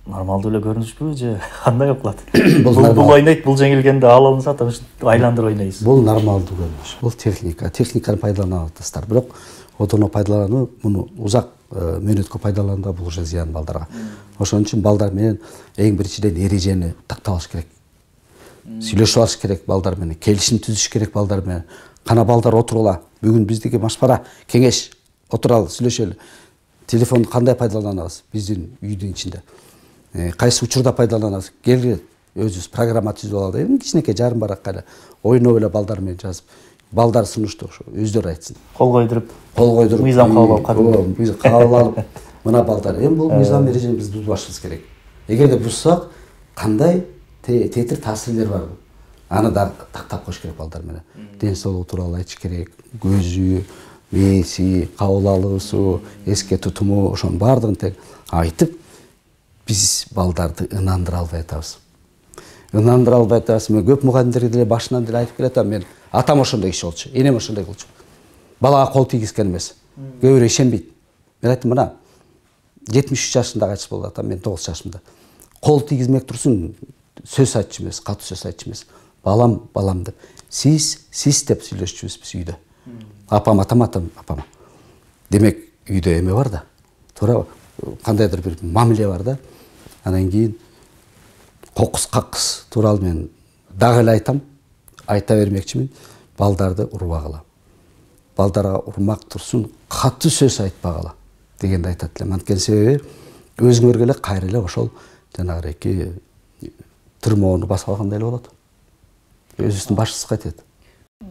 нормалдуу эле көрүнүшпү же кандай окулат? Бул ойнойт, бул жеңилгенде ал алынса айландырып ойнойбуз. Бул нормалдуу көрүнүш. Бул техниканы пайдалана аласыздар. Бирок отуну пайдалануу муну узак мөөнөткө пайдалануу бул уже зыян балдарга. Ошон үчүн балдар менен эң биринчиден эрежени тактап алыш керек. Сүйлөшүп алыш керек балдар менен, келишим түзүш керек балдар менен. Кана балдар отурула. Бүгүн биздики машпара, кеңеш, отуралы, сүйлөшөлү. Телефонду кандай пайдаланабыз биздин үйдүн ичинде? Кайсы учурда пайдаланабыз? Келгиле өзүбүз программа түзүп алалы деп, кичинекей жарым баракка эле ойноп эле балдар менен жазып, балдар сунушту ошо өздөрү айтсын. Кол койдуруп, мыйзам кабыл алып, мыйзам кабыл алып, мына балдар, эми бул мыйзам эрежени биз бузбашыбыз керек. Эгерде бузсак, кандай театр таасирлер бар. Аны да тактап коюш керек балдар менен. Ден соолугу тууралуу айтыш керек, көзү, мээси, кабыл алуусу, эске тутуму, ошонун баардыгын тең айтып, биз балдарды ынандыра албай атабыз. Ынандыра албай атабыз. Мен көп мугалимдерге деле башынан деле айтып келатам. Мен атам ошондой киши болчу, энем ошондой болчу. Балага кол тийгизген эмес. Көбүрөөк ишенбейт. Мен айттым, мына 73 жашында кайтыш болду атам, мен 9 жашымда. Кол тийгизмек турсун, сөз айтчу эмес, катуу сөз айтчу эмес. Балам деп. Сиз деп сүйлөшчүбүз биз үйдө. Апам. Демек үйдө эме бар да. Туура кандайдыр бир мамиле бар да. Анан кийин кокус какыс тууралуу мен дагы эле айтам, айта бермекчимин, балдарды урбагыла. Балдарга урмак турсун, катуу сөз айтпагыла дегенди айтат элем. Анткени себеби өзүңөргө эле кайра эле ошол жанагы тырмоону басып алгандай эле болот. Өзүбүздүн башыбыз кайтат.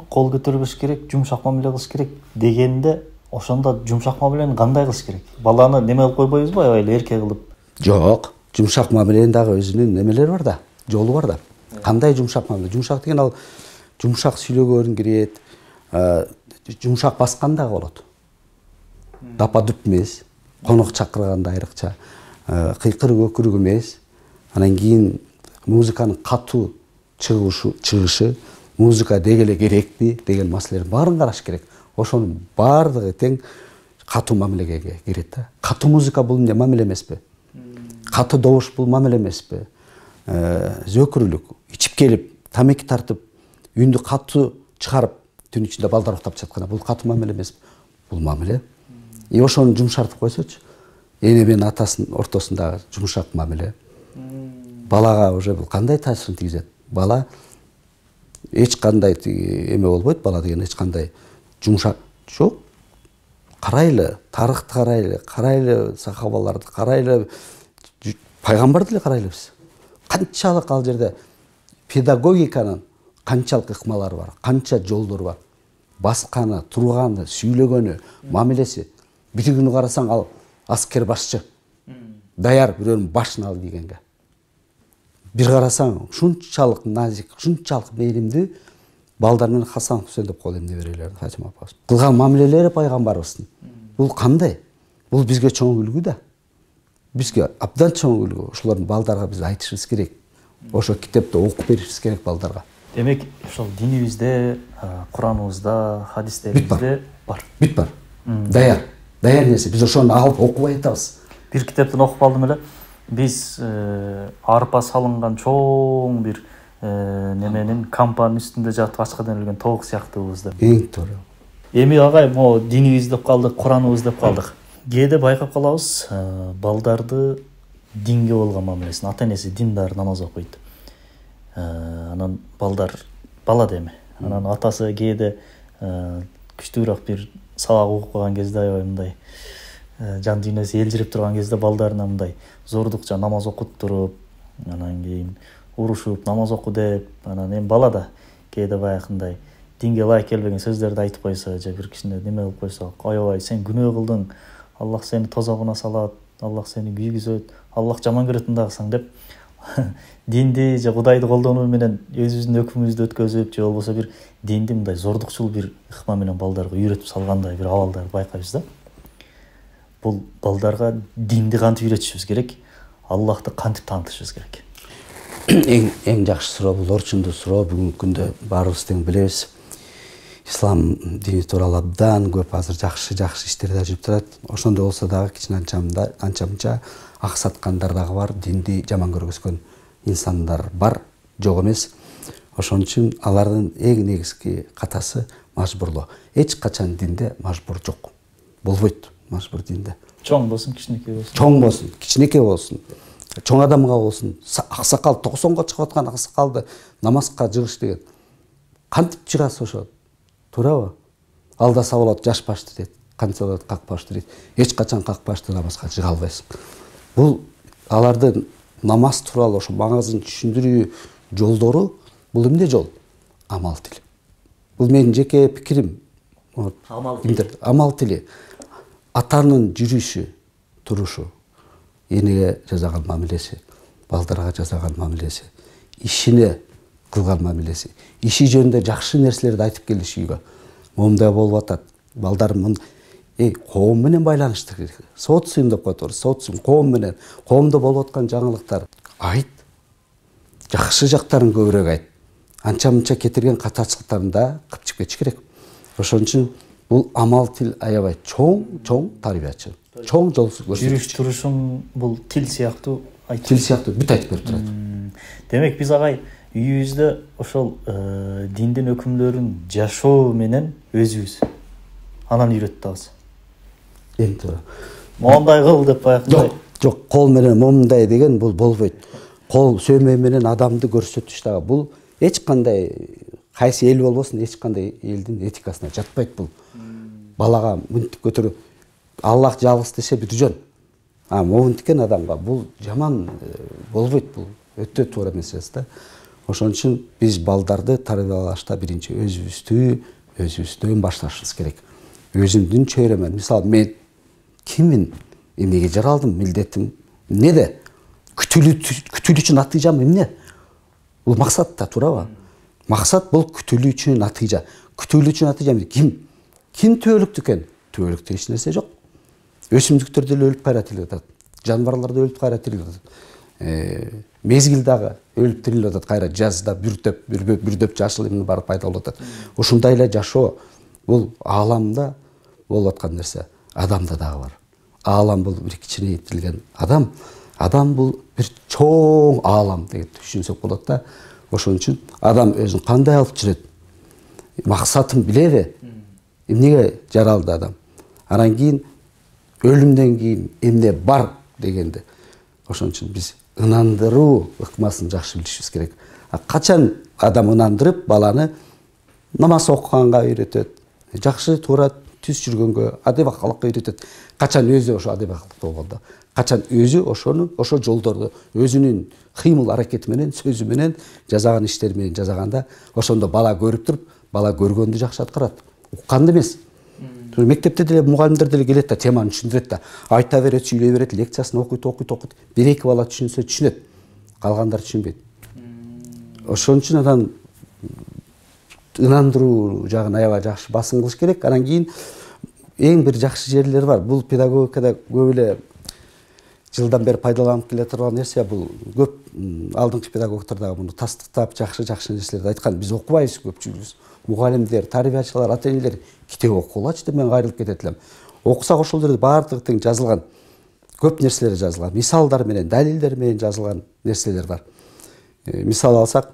Кол көтөрбөш керек, жумшак мамиле кылыш керек дегенде, ошондо жумшак мамилени кандай кылыш керек? Баланы неме кылып койбойбузбу, аябай эле эрке кылып? Жок, жумшак мамиленин дагы өзүнүн немелери бар да, жолу бар да. Кандай жумшак мамиле? Жумшак деген ал жумшак сүйлөгөн кирет, жумшак баскан дагы болот. Дапа-дуп эмес, конок чакырганда айрыкча, кыйкыр көкүрүк эмес. Анан кийин музыканын катуу чыгышы, музыка дегеле керекпи деген маселелердин баарын караш керек. Ошонун баардыгы тең катуу мамилеге кирет да. Катуу музыка бул эмне, мамиле эмеспи? Катуу добуш бул мамиле эмеспи? Зөкүрүлүк, ичип келип, тамеки тартып, үндү катуу чыгарып, түн ичинде балдар уктап жатканда бул катуу мамиле эмеспи? Бул мамиле. Ошону жумшартып койсочу. Эне менен атасынын ортосундагы жумшак мамиле. Балага уже бул кандай таасирин тийгизет? Бала эч кандай эме болбойт, бала деген эч кандай жумшак жок. Карайлы, тарыхты карайлы сахабаларды карайлы, пайгамбарды эле карайлы биз. Канчалык ал жерде педагогиканын канчалык ыкмалары бар, канча жолдору бар. Басканы, турганы, сүйлөгөнү, мамилеси. Бир күнү карасаң ал аскер башчы. Даяр бирөөнүн башын ал дегенге. Бир карасаң ушунчалык назик, ушунчалык мээримдүү балдар менен Хасан Хусейн деп коелу эмне берелер Фатима апабыз. Кылган мамилелери пайгамбарыбыздын. Бул кандай? Бул бизге чоң үлгү да. Бизге абдан чоң үлгү. Ошолордун балдарга биз айтышыбыз керек. Ошо китепти окуп беришибиз керек балдарга. Демек, ошол динибизде, Кураныбызда, хадистерибизде бар. Бүт бар. Даяр. Даяр нерсе. Биз ошону алып окубай атабыз. Бир китептен окуп алдым эле. Биз арпа салынган чоң бир неменин кампанын үстүндө жатып ачкадан өлгөн тоок сыяктуубуз деп. Эң туура. Эми агай, могу динибиз деп калдык, Кураныбыз деп калдык. Кээде байкап калабыз, балдарды динге болгон мамилесин, ата-энеси диндар, намаз окуйт. Анан балдар бала деме. Анан атасы кээде күчтүүрөөк бир сабак окуп калган кезде аябай мындай жан дүйнөсү элжирип турган кезде балдарына мындай зордукча намаз окуттуруп, анан кийин урушуп намаз оку деп, анан эми бала да кээде баягындай динге ылайык келбеген сөздөрдү айтып койсо, же бир кишине неме кылып койсо, аябай сен күнөө кылдың, Аллах сени тозогуна салат, Аллах сени күйгүзөт, Аллах жаман көрөт мындагысың деп динди же Кудайды колдонуу менен өзүбүздүн өкүмүбүздү өткөзүп, же болбосо бир динди мындай зордукчул бир ыкма менен балдарга үйрөтүп салгандай бир абалдарды байкайбыз да. Бул балдарга динди кантип үйрөтүшүбүз керек, Аллахты кантип таанытышыбыз керек? Эң жакшы суроо бул орчундуу суроо. Бүгүнкү күндө баарыбыз тең билебиз. Ислам дини тууралуу абдан көп азыр жакшы иштер да жүрүп турат. Ошондой болсо дагы кичине анча-мынча аксаткандар дагы бар, динди жаман көргөзгөн инсандар бар, жок эмес. Ошон үчүн алардын эң негизги катасы мажбурлоо. Эч качан динде мажбур жок. Болбойт мажбур динде. Чоң болсун, кичинекей болсун. Чоң болсун, кичинекей болсун. Чоң адамга болсун, аксакал 90го чыгып аткан аксакалды намазга жыгыш деген кантип жыгасыз ошо? Туурабы? Алдаса болот жаш башты дейт, кантса болот как башты дейт. Эч качан как башты намазга жыга албайсың. Бул алардын намаз тууралуу ошо маңызын түшүндүрүү жолдору, бул эмне жол? Амал тили. Бул менин жеке пикирим. Амал тили. Атанын жүрүшү, турушу, энеге жасаган мамилеси, балдарга жасаган мамилеси, ишине кылган мамилеси, иши жөнүндө жакшы нерселерди айтып келиш үйгө. Момундай болуп атат. Балдарым коом менен байланыштыр керек. Социум деп коет, социум коом менен, коомдо болуп аткан жаңылыктар айт. Жакшы жактарын көбүрөөк айт. Анча-мынча кетирген катачылыктарын да кыпчып кетиш керек. Ошон үчүн бул амал тил аябай чоң тарбиячы. Чоң жол көрсөтүчү. Жүрүш турушуң бул тил сыяктуу айтып. Тил сыяктуу бүт айтып берип турат. Демек биз агай үйүбүздө ошол диндин өкүмдөрүн жашоо менен өзүбүз анан үйрөтүп атабыз. Эң туура. Моундай кыл деп баягындай. Жок, кол менен момундай деген бул болбойт. Кол сөймө менен адамды көрсөтүш дагы бул эч кандай кайсы эл болбосун, эч кандай элдин этикасына жатпайт бул. Балага мынтип көтөрүп Аллах жалгыз десе бүт жөн. Момунтикен адамга бул жаман болбойт, бул өтө туура эмес да. Ошон үчүн биз балдарды тарбиялашта биринчи өзүбүздөн башташыбыз керек. Өзүмдүн чөйрөмөн, мисалы мен киммин, эмнеге жаралдым, милдетим эмнеде? Күтүлүүчү натыйжам эмне? Бул максат да, туурабы? Максат бул күтүлүүчү натыйжа. Күтүлүүчү натыйжа ким түбөлүктү экен? Түбөлүктө эч нерсе жок. Өсүмдүктөр деле өлүп кайра тирилип атат. Жаныбарлар да өлүп кайра тирилип атат. Мезгил дагы өлүп тирилип атат. Кайра жазда бүрдөп жашыл эмне барып пайда болуп атат. Ушундай эле жашоо бул ааламда болуп аткан нерсе. Адамда дагы бар. Аалам бул бир кичинейтилген адам. Адам бул бир чоң аалам деген түшүнсөк болот да. Ошон үчүн адам өзүн кандай алып жүрөт? максатын билеби? Эмнеге жаралды адам? Анан кийин өлүмдөн кийин эмне бар дегенде. Ошон үчүн биз ынандыруу ыкмасын жакшы билишибиз керек. Качан адам ынандырып баланы намаз окуганга үйрөтөт, жакшы туура түз жүргөнгө, адабакылыкка үйрөтөт. Качан өзү ошо адабакылыкта болгондо, качан өзү ошо жолдорду өзүнүн кыймыл аракети менен, сөзү менен, жасаган иштери менен жасаганда, ошондо бала көрүп туруп, бала көргөндү жакшы аткарат. Укканды эмес. Мектепте деле мугалимдер деле келет да, теманы түшүндүрөт да, айта берет, сүйлөй берет, лекциясын окуйт. Бир-эки бала түшүнсө түшүнөт. Калгандар түшүнбөйт. Ошон үчүн анан ынандыруу жагын аябай жакшы басым кылыш керек. Анан кийин эң бир жакшы жерлери бар. Бул педагогикада көп эле жылдан бери пайдаланып келе турган нерсе. Бул көп алдыңкы педагогдор дагы муну тастыктап, жакшы нерселерди айткан. Биз окубайбыз көпчүлүгүбүз. Мугалимдер, тарбиячылар, ата-энелер китеп окугулачы деп мен кайрылып кетет элем. Окусак ошол жерде баардыгы тең жазылган. Көп нерселер жазылган. Мисалдар менен, далилдер менен жазылган нерселер бар. Мисал алсак,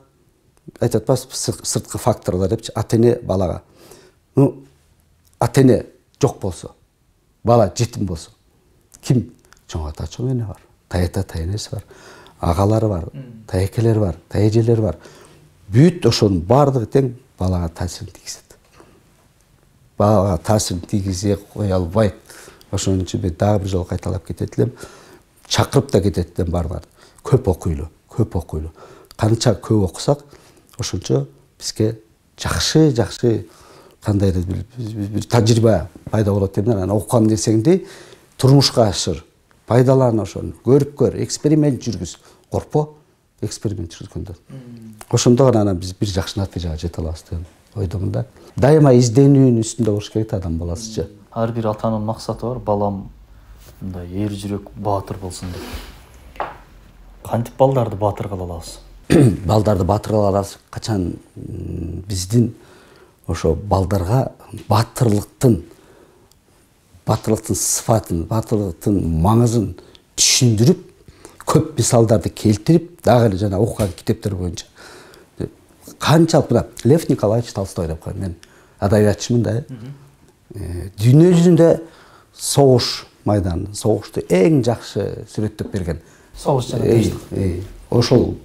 айтат атпайбызбы, сырткы факторлор депчи, ата-эне балага. Ата-эне жок болсо, бала жетим болсо, ким? Чоң ата, чоң эне бар. Тайата, тайэнеси бар. Агалары бар, тайэкелери бар, тайэжелери бар. Бүт ошонун баардыгы тең балага таасирин тийгизет. Балага таасирин тийгизе кое албайт. Ошон үчүн мен дагы бир жолу кайталап кетет элем. Чакырып да кетет элем барларды. Көп окуйлу. Канча көп окусак, ошончо бизге жакшы кандайдыр бир тажрыйба пайда болот деп анан окуган нерсеңди турмушка ашыр, пайдалан ошону, көрүп көр, эксперимент жүргүз. Коркпо, эксперимент жүргүзгөндө. Ошондо гана биз бир жакшы натыйжага жете алабыз деп ойдомун да. Дайыма изденүүнүн үстүндө болуш керек адам баласычы. Ар бир атанын максаты бар, балам мындай эр жүрөк, баатыр болсун деп. Кантип балдарды баатыр кыла алабыз? Балдарды баатыр кыла алабыз. Качан биздин ошо балдарга баатырлыктын сыфатын, баатырлыктын маңызын түшүндүрүп, көп мисалдарды келтирип, дагы эле жана окуган китептер боюнча. Канчалык мына Лев Николаевич Толстой деп коем, мен адабиятчымын да. Дүйнө жүзүндө согуш майданын, согушту эң жакшы сүрөттөп берген. Согуш жана тынчтык. Ошол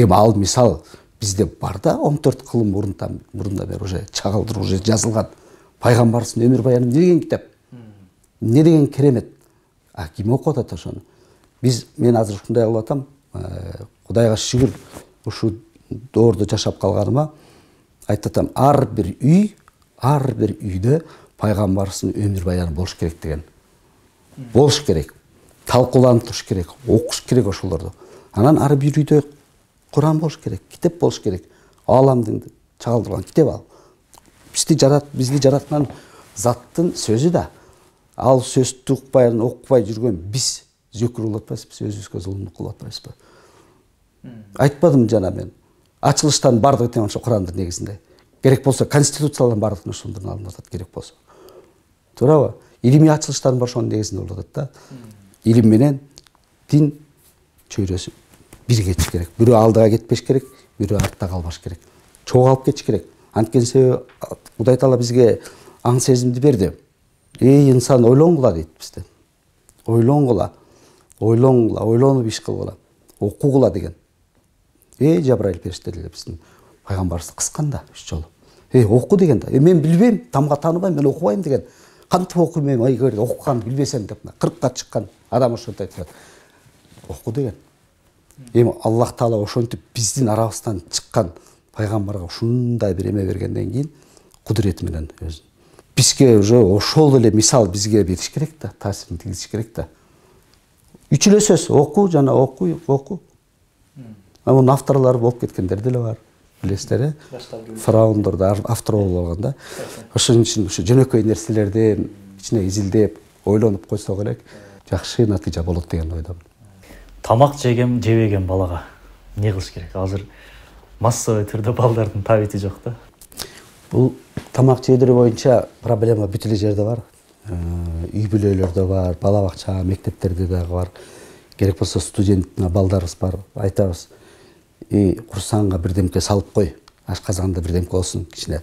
ал мисал бизде бар да, 14 кылым мурундан бери уже чагылдырып уже жазылган. Пайгамбарыбыздын өмүр баяны эмне деген китеп? Эмне деген керемет? Ким окуп атат ошону? Мен азыр ушундай кылып атам, Кудайга шүгүр ушул доордо жашап калганыма айтып атам, ар бир үйдө пайгамбарыбыздын өмүр баяны болуш керек деген. Болуш керек. Талкуулантыш керек, окуш керек ошолорду. Анан ар бир үйдө Куран болуш керек, китеп болуш керек. Ааламдын чагылдырган китеп ал. Бизди жараткан заттын сөзү да. Ал сөздү укпай, окубай жүргөн биз зөкүр болуп атпайбызбы, өзүбүзгө зулумдук кылып атпайбызбы? Айтпадым жана мен. Ачылыштан бардыгы тең ошо Курандын негизинде. Керек болсо конституциялардын бардыгын ошондон алынып атат, керек болсо. Туурабы? Илимий ачылыштардын бар ошонун негизинде болуп атат да. Илим менен дин чөйрөсү бирге кетиш керек. Бирөө алдыга кетпеш керек, бирөө артта калбаш керек. Чогулуп кетиш керек. Анткени себеби Кудай Таала бизге аң сезимди берди. Эй инсан, ойлонгула дейт бизде. Ойлонгула, ойлонуп иш кылгыла, окугула деген. Жабраил периште деле биздин пайгамбарыбызды кыскан да 3 жолу. Оку деген да. Мен билбейм, тамга тааныбайм, мен окубайм деген. Кантип окуйм, окуган билбесем деп 40ка чыккан адам ошентип айтат. Оку деген. Аллах Таала ошентип биздин арабыздан чыккан пайгамбарга ушундай бир эме бергенден кийин кудурети менен өзүн бизге уже ошол эле мисал бизге бериш керек да, таасирин тийгизиш керек да. 3 эле сөз: оку жана оку. Мунун авторлору болуп кеткендер деле бар. Билесиздер, фараондорду автор болуп алган да. Ошон үчүн ушу жөнөкөй нерселерди ичине изилдеп, ойлонуп койсок элек жакшы натыйжа болот деген ойдомун. Тамак жебеген балага эмне кылыш керек? Азыр массовый түрдө балдардын табити жок да. Бул тамак жедирүү боюнча проблема бүт эле жерде бар. Үй бүлөлөрдө бар, бала бакча, мектептерде дагы бар. Керек болсо студент балдарыбыз бар, айтабыз. Курсаңга бирдемке салып кой. ашказанда бирдемке болсун, кичине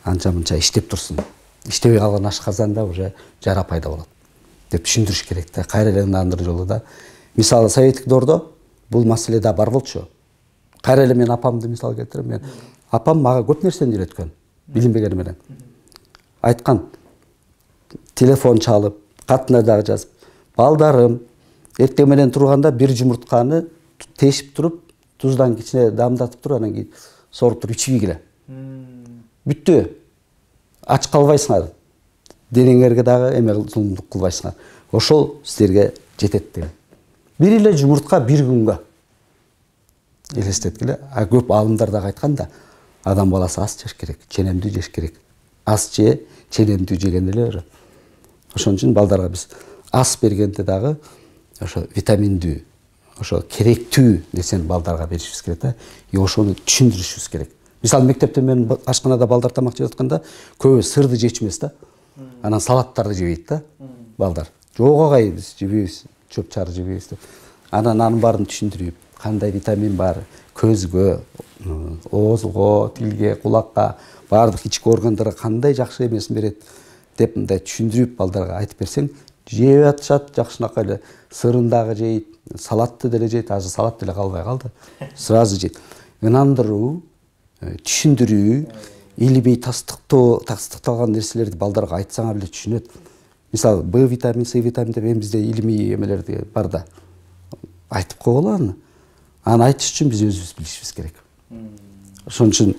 анча мынча иштеп турсун. Иштебей калган ашказанда уже жара пайда болот деп түшүндүрүш керек да. Кайра эле ынандыруу жолу да. Мисалы советтик доордо бул маселе да бар болчу. Кайра эле мен апамды мисал келтирем. Мен апам мага көп нерсени үйрөткөн, билинбегени менен. Айткан, телефон чалып, катына дагы жазып, балдарым эртең менен турганда бир жумуртканы тешип туруп, туздан кичине дамдатып туруп, анан кийин соруп туруп ичпейгиле. Бүттү. Ач калбайсыңар. Денеңерге дагы эме зулумдук кылбайсыңар. Ошол силерге жетет деген. Бир эле жумуртка бир күнгө. Элестеткиле. А көп алымдар дагы айткан да, адам баласы ас жеш керек, ченемдүү жеш керек. Ас же, ченемдүү жеген эле. Ошон үчүн балдарга биз ас бергенде дагы ошо витаминдүү, ошо керектүү нерсени балдарга беришибиз керек да. И ошону түшүндүрүшүбүз керек. Мисалы мектепте мен ашканада балдар тамак жеп атканда көбү сырды жечмес да. Анан салаттарды жебейт да балдар. Жок агай биз жебейбиз, чөп чары жебейбиз деп. Анан анын баарын түшүндүрүп, кандай витамин бар, көзгө, оозго, тилге, кулакка, баардык ички органдарга кандай жакшы эмесин берет деп мындай түшүндүрүп балдарга айтып берсең, жеп атышат, жакшынакай эле сырын дагы жейт, салатты деле жейт, азыр салат деле калбай калды. Сразу жейт. Ынандыруу, түшүндүрүү, илимий тастыкталган нерселерди балдарга айтсаңар эле түшүнөт. Мисалы Б витамин, С витамин деп бизде илимий эмелерди бар да. Айтып койгула аны. Аны айтыш үчүн биз өзүбүз билишибиз керек. Ошон үчүн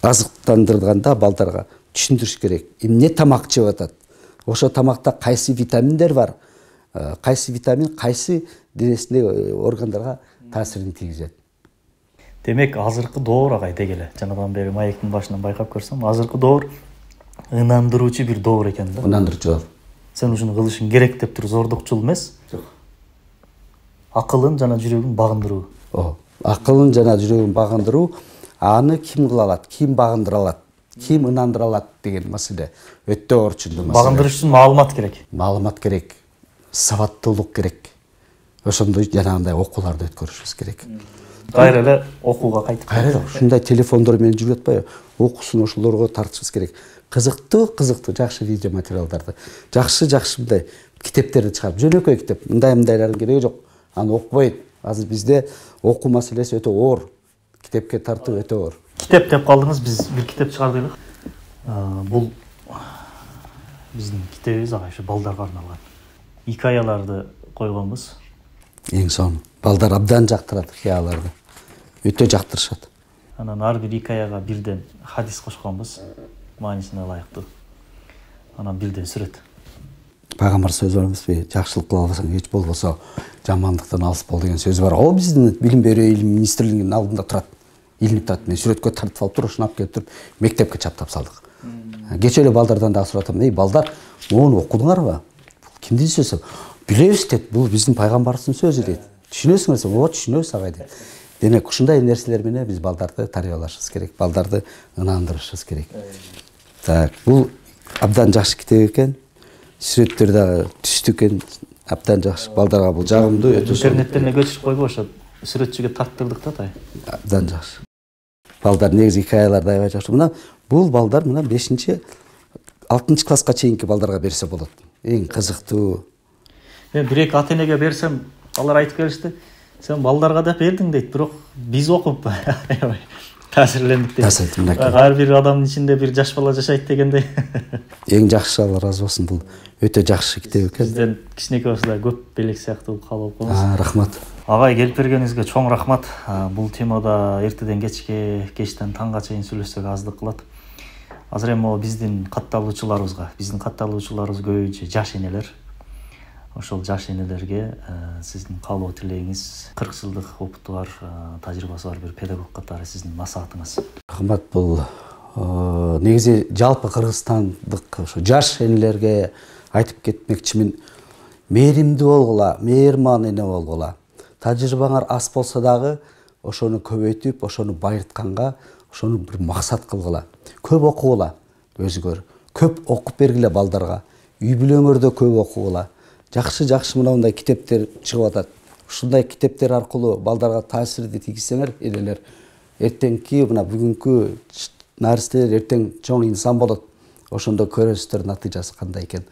азыктандырганда балдарга түшүндүрүш керек. Эмне тамак жеп атат? Ошо тамакта кайсы витаминдер бар? Кайсы витамин кайсы денесиндеги органдарга таасирин тийгизет? Демек, азыркы доор агай дегеле. Жанадан бери маектин башынан байкап көрсөм, азыркы доор ынандыруучу бир доор экен да. Ынандыруучу. Сен ушуну кылышың керек деп туруп зордукчул эмес. Жок. Акылын жана жүрөгүн багындыруу. Акылын жана жүрөгүн багындыруу, аны ким кыла алат, ким багындыра алат, ким ынандыра алат деген маселе өтө орчундуу маселе. Багындырыш үчүн маалымат керек. Маалымат керек, сабаттуулук керек. Ошондой жанагындай окууларды өткөрүшүбүз керек. Кайра эле окууга кайтып. Кайра эле ушундай телефондор менен жүрүп атпайбы? Окуусун ошолорго тартышыбыз керек. Кызыктуу, жакшы видео материалдарды, жакшы мындай китептерди чыгарып, жөнөкөй китеп, мындайлардын кереги жок. Аны окубайт. Азыр бизде окуу маселеси өтө оор. Китепке тартуу өтө оор. Китеп деп калдыңыз, биз бир китеп чыгардык. Бул биздин китебибиз ага ушу балдарга арналган. Хикаяларды койгонбуз. Эң сонун. Балдар абдан жактырат хикаяларды. Өтө жактырышат. Анан ар бир хикаяга бирден хадис кошконбуз. Маанисине ылайыктуу. Анан бирден сүрөт. Пайгамбар сөзү бар эмеспи? Жакшылык кыла албасаң эч болбосо жамандыктан алыс бол деген сөзү бар. Ал биздин билим берүү илим министрлигинин алдында турат. Илинип турат. Мен сүрөткө тартып алып туруп, ушуну алып келип туруп, мектепке чаптап салдык. Кечээ эле балдардан дагы суратам. Эй, балдар, муну окудуңарбы? Кимдин сөзү? Билебиз дейт. Бул биздин пайгамбардын сөзү дейт. Түшүнөсүңөр десем, түшүнөбүз агай дейт. Демек, ушундай нерселер менен биз балдарды тарбиялашыбыз керек, балдарды ынандырышыбыз керек. Так, бул абдан жакшы китеп экен. Сүрөттөр дагы түштү экен. Абдан жакшы. Балдарга бул жагымдуу, өтө интернеттен эле көчүрүп койбу, ошо сүрөтчүгө тарттырдык да тай. Абдан жакшы. Балдар негизи хикаяларды аябай жакшы. Мына бул балдар мына 5-6 класска чейинки балдарга берсе болот. Эң кызыктуу. Мен бир-эки ата-энеге берсем, алар айтып келишти. Сен балдарга да бердиң дейт, бирок биз окуп аябай таасирлендик дейт. Ар бир адамдын ичинде бир жаш бала жашайт дегендей. Эң жакшы, Алла разы болсун, бул өтө жакшы китеп экен. Бизден кичинекей болсо да көп белек сыяктуу калып коебуз. Рахмат. Агай, келип бергениңизге чоң рахмат. Бул темада эртеден кечке, кечтен таңга чейин сүйлөшсөк аздык кылат. Азыр эми биздин катталуучуларыбызга, көбүнчө жаш энелер. Ошол жаш энелерге сиздин каалоо тилегиңиз, 40 жылдык опыту бар, тажрыйбасы бар бир педагог катары сиздин насаатыңыз. Рахмат. Бул негизи жалпы кыргызстандык ошо жаш энелерге айтып кетмекчимин. Мээримдүү болгула, мээрман эне болгула. Тажрыйбаңар аз болсо дагы ошону көбөйтүп, ошону байыртканга, ошону бир максат кылгыла. Көп окугула өзүңөр. Көп окуп бергиле балдарга. Үй бүлөңөрдө көп окугула. Жакшы мындай китептер чыгып атат. Ушундай китептер аркылуу балдарга таасирди тийгизсеңер, энелер эртеңки мына бүгүнкү наристелер эртең чоң инсан болот. Ошондо көрөсүздөр натыйжасы кандай экен.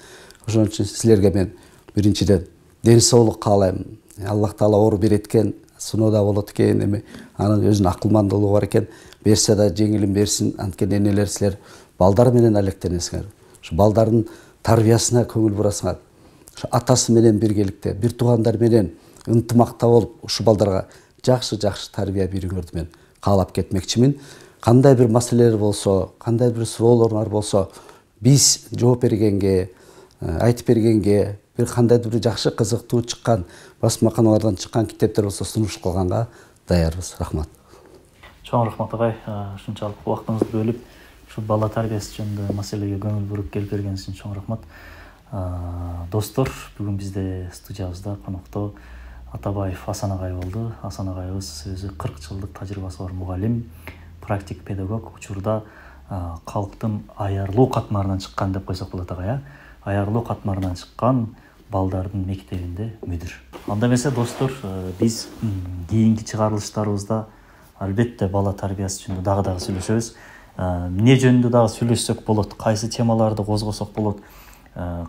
Ошон үчүн силерге мен биринчиден ден соолук каалайм. Аллах Таала оор берет экен, сыноодо болот экен, эми анын өзүнүн акылмандуулугу бар экен. Берсе да жеңилин берсин. Анткени энелер силер балдар менен алектенесиңер. Ушу балдардын тарбиясына көңүл бурасыңар. Ушу атасы менен биргеликте, бир туугандар менен ынтымакта болуп, ушу балдарга жакшы тарбия берүүңөрдү мен каалап кетмекчимин. Кандай бир маселелер болсо, кандай бир суроолоруңар болсо, биз жооп бергенге, айтып бергенге, бир кандай бир жакшы кызыктуу чыккан басмаканалардан чыккан китептер болсо сунуш кылганга даярбыз. Рахмат. Чоң рахмат агай, ушунчалык убактыңызды бөлүп ушу бала тарбиясы жөнүндө маселеге көңүл буруп келип бергениңиз үчүн чоң рахмат. Достор, бүгүн бизде студиябызда конокто Атабаев Асан агай болду. Асан агайыбыз өзү 40 жылдык тажрыйбасы бар мугалим, практик педагог, учурда калктын аярлуу катмарынан чыккан деп койсок болот агай. Аярлуу катмарынан чыккан балдардын мектебинде мүдүр. Анда эмесе достор, биз кийинки чыгарылыштарыбызда албетте бала тарбиясы жөнүндө дагы сүйлөшөбүз. Эмне жөнүндө дагы сүйлөшсөк болот, кайсы темаларды козгосок болот,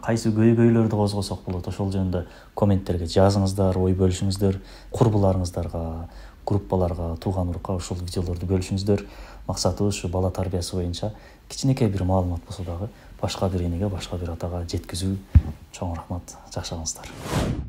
кайсы көйгөйлөрдү козгосок болот, ошол жөнүндө комменттерге жазыңыздар, ой бөлүшүңүздөр, курбуларыңыздарга, группаларга, тууган урукка ушул видеолорду бөлүшүңүздөр. Максатыбыз ушу бала тарбиясы боюнча кичинекей бир маалымат болсо дагы башка бир энеге, башка бир атага жеткизүү. Чоң рахмат, жакшы болуңуздар.